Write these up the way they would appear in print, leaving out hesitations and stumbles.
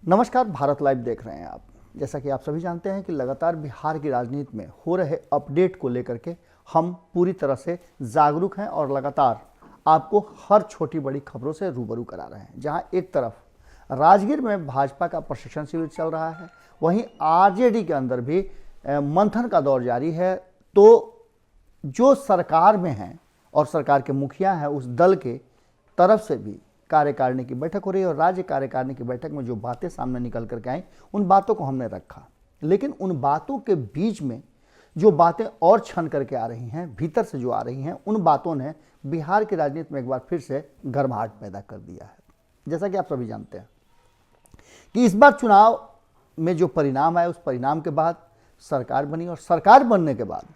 नमस्कार, भारत लाइव देख रहे हैं आप। जैसा कि आप सभी जानते हैं कि लगातार बिहार की राजनीति में हो रहे अपडेट को लेकर के हम पूरी तरह से जागरूक हैं और लगातार आपको हर छोटी बड़ी खबरों से रूबरू करा रहे हैं। जहां एक तरफ राजगीर में भाजपा का प्रशिक्षण शिविर चल रहा है, वहीं आरजेडी के अंदर भी मंथन का दौर जारी है। तो जो सरकार में हैं और सरकार के मुखिया हैं, उस दल के तरफ से भी कार्यकारिणी की बैठक हो रही है और राज्य कार्यकारिणी की बैठक में जो बातें सामने निकल करके आई, उन बातों को हमने रखा। लेकिन उन बातों के बीच में जो बातें और छन करके आ रही हैं, भीतर से जो आ रही हैं, उन बातों ने बिहार की राजनीति में एक बार फिर से गर्माहट पैदा कर दिया है। जैसा कि आप सभी जानते हैं कि इस बार चुनाव में जो परिणाम आए, उस परिणाम के बाद सरकार बनी और सरकार बनने के बाद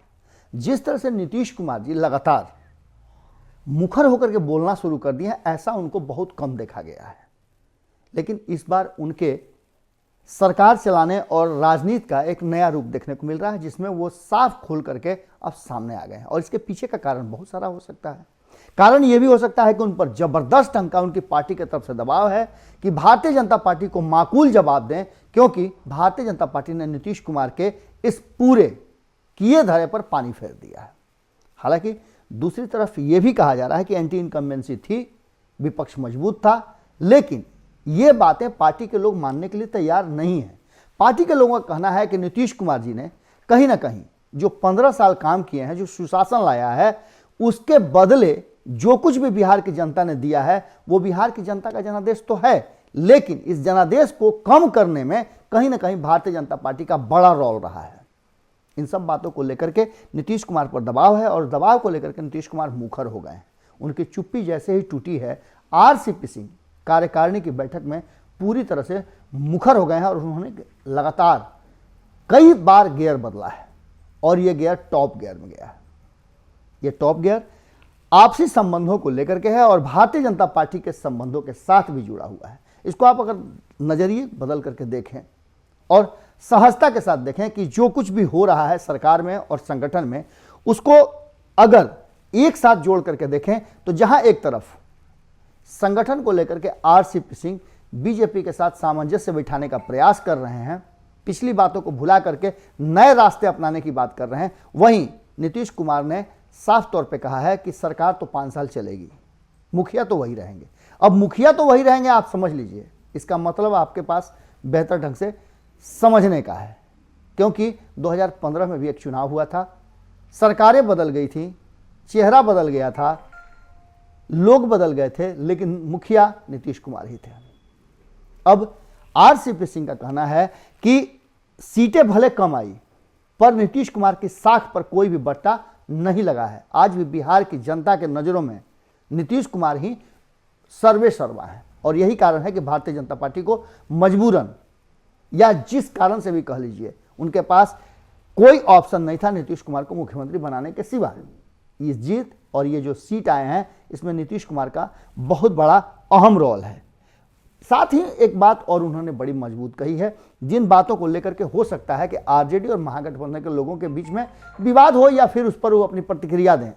जिस तरह से नीतीश कुमार जी लगातार मुखर होकर के बोलना शुरू कर दिए हैं, ऐसा उनको बहुत कम देखा गया है। लेकिन इस बार उनके सरकार चलाने और राजनीति का एक नया रूप देखने को मिल रहा है, जिसमें वो साफ खोल करके अब सामने आ गए हैं। और इसके पीछे का कारण बहुत सारा हो सकता है। कारण ये भी हो सकता है कि उन पर जबरदस्त ढंग का उनकी पार्टी की तरफ से दबाव है कि भारतीय जनता पार्टी को माकूल जवाब दें, क्योंकि भारतीय जनता पार्टी ने नीतीश कुमार के इस पूरे किए धरे पर पानी फेर दिया है। हालांकि दूसरी तरफ ये भी कहा जा रहा है कि एंटी इनकम्बेंसी थी, विपक्ष मजबूत था, लेकिन ये बातें पार्टी के लोग मानने के लिए तैयार नहीं हैं। पार्टी के लोगों का कहना है कि नीतीश कुमार जी ने कहीं ना कहीं जो 15 साल काम किए हैं, जो सुशासन लाया है, उसके बदले जो कुछ भी बिहार की जनता ने दिया है, वो बिहार की जनता का जनादेश तो है, लेकिन इस जनादेश को कम करने में कहीं ना कहीं भारतीय जनता पार्टी का बड़ा रोल रहा है। इन सब बातों को लेकर के नीतीश कुमार पर दबाव है और दबाव को लेकर के नीतीश कुमार मुखर हो गए हैं। उनकी चुप्पी जैसे ही टूटी है, आरसीपी सिंह कार्यकारिणी की बैठक में पूरी तरह से मुखर हो गए हैं और उन्होंने लगातार कई बार गियर बदला है और ये गियर टॉप गियर में गया है। ये टॉप गियर आपसी संबंधों को लेकर के है और भारतीय जनता पार्टी के संबंधों के साथ भी जुड़ा हुआ है। इसको आप अगर नजरिए बदल करके देखें और सहजता के साथ देखें कि जो कुछ भी हो रहा है सरकार में और संगठन में, उसको अगर एक साथ जोड़ करके देखें तो जहां एक तरफ संगठन को लेकर के आरसीपी सिंह बीजेपी के साथ सामंजस्य बिठाने का प्रयास कर रहे हैं, पिछली बातों को भुला करके नए रास्ते अपनाने की बात कर रहे हैं, वहीं नीतीश कुमार ने साफ तौर पे कहा है कि सरकार तो 5 साल चलेगी, मुखिया तो वही रहेंगे। अब मुखिया तो वही रहेंगे, आप समझ लीजिए, इसका मतलब आपके पास बेहतर ढंग से समझने का है, क्योंकि 2015 में भी एक चुनाव हुआ था, सरकारें बदल गई थी, चेहरा बदल गया था, लोग बदल गए थे, लेकिन मुखिया नीतीश कुमार ही थे। अब आरसीपी सिंह का कहना है कि सीटें भले कम आई, पर नीतीश कुमार की साख पर कोई भी बट्टा नहीं लगा है। आज भी बिहार की जनता के नज़रों में नीतीश कुमार ही सर्वे सर्वा है और यही कारण है कि भारतीय जनता पार्टी को मजबूरन या जिस कारण से भी कह लीजिए, उनके पास कोई ऑप्शन नहीं था नीतीश कुमार को मुख्यमंत्री बनाने के सिवा। इस जीत और ये जो सीट आए हैं, इसमें नीतीश कुमार का बहुत बड़ा अहम रोल है। साथ ही एक बात और उन्होंने बड़ी मजबूत कही है, जिन बातों को लेकर के हो सकता है कि आरजेडी और महागठबंधन के लोगों के बीच में विवाद हो या फिर उस पर वो अपनी प्रतिक्रिया दें।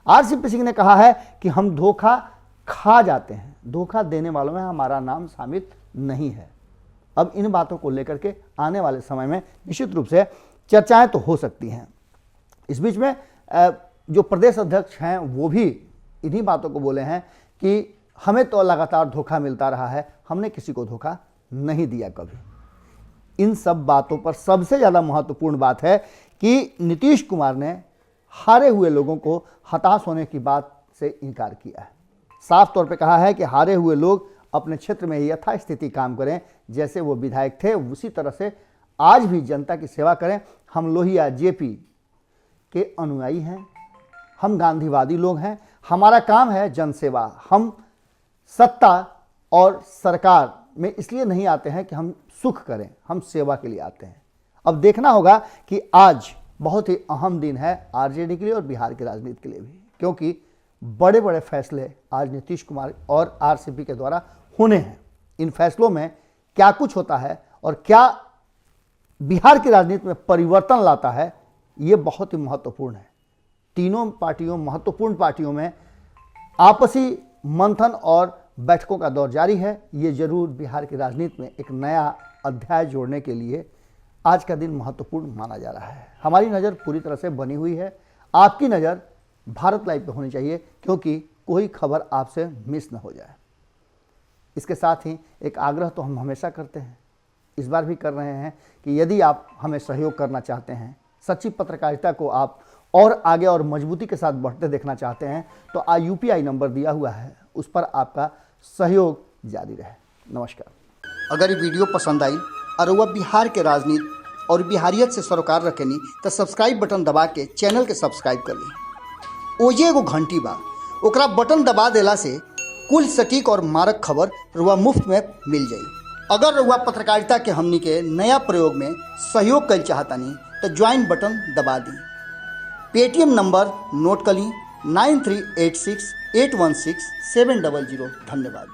आरसीपी सिंह ने कहा है कि हम धोखा खा जाते हैं, धोखा देने वालों में हमारा नाम शामिल नहीं है। अब इन बातों को लेकर के आने वाले समय में निश्चित रूप से चर्चाएं तो हो सकती हैं। इस बीच में जो प्रदेश अध्यक्ष हैं, वो भी इन्हीं बातों को बोले हैं कि हमें तो लगातार धोखा मिलता रहा है, हमने किसी को धोखा नहीं दिया कभी। इन सब बातों पर सबसे ज़्यादा महत्वपूर्ण बात है कि नीतीश कुमार ने हारे हुए लोगों को हताश होने की बात से इनकार किया है। साफ तौर पे कहा है कि हारे हुए लोग अपने क्षेत्र में यथास्थिति काम करें, जैसे वो विधायक थे उसी तरह से आज भी जनता की सेवा करें। हम लोहिया जेपी के अनुयायी हैं, हम गांधीवादी लोग हैं, हमारा काम है जनसेवा। हम सत्ता और सरकार में इसलिए नहीं आते हैं कि हम सुख करें, हम सेवा के लिए आते हैं। अब देखना होगा कि आज बहुत ही अहम दिन है आरजेडी के लिए और बिहार की राजनीति के लिए भी, क्योंकि बड़े बड़े फैसले आज नीतीश कुमार और आरसीपी के द्वारा होने हैं। इन फैसलों में क्या कुछ होता है और क्या बिहार की राजनीति में परिवर्तन लाता है, ये बहुत ही महत्वपूर्ण है। तीनों पार्टियों, महत्वपूर्ण पार्टियों में आपसी मंथन और बैठकों का दौर जारी है। ये जरूर बिहार की राजनीति में एक नया अध्याय जोड़ने के लिए आज का दिन महत्वपूर्ण माना जा रहा है। हमारी नज़र पूरी तरह से बनी हुई है, आपकी नज़र भारत लाइव पे होनी चाहिए, क्योंकि कोई खबर आपसे मिस न हो जाए। इसके साथ ही एक आग्रह तो हम हमेशा करते हैं, इस बार भी कर रहे हैं कि यदि आप हमें सहयोग करना चाहते हैं, सच्ची पत्रकारिता को आप और आगे और मजबूती के साथ बढ़ते देखना चाहते हैं, तो UPI नंबर दिया हुआ है, उस पर आपका सहयोग जारी रहे। नमस्कार। अगर ये वीडियो पसंद आई और वह बिहार के राजनीति और बिहारियत से सरोकार रखेनी तो सब्सक्राइब बटन दबा के चैनल के सब्सक्राइब कर ली। ओजे एगो घंटी बा, ओकरा बटन दबा देला से कुल सटीक और मारक खबर रुआ मुफ्त में मिल जाई। अगर रुआ पत्रकारिता के हमनी के नया प्रयोग में सहयोग कर चाहतानी तो ज्वाइन बटन दबा दी। पेटीएम नंबर नोट कर ली 9386816700। धन्यवाद।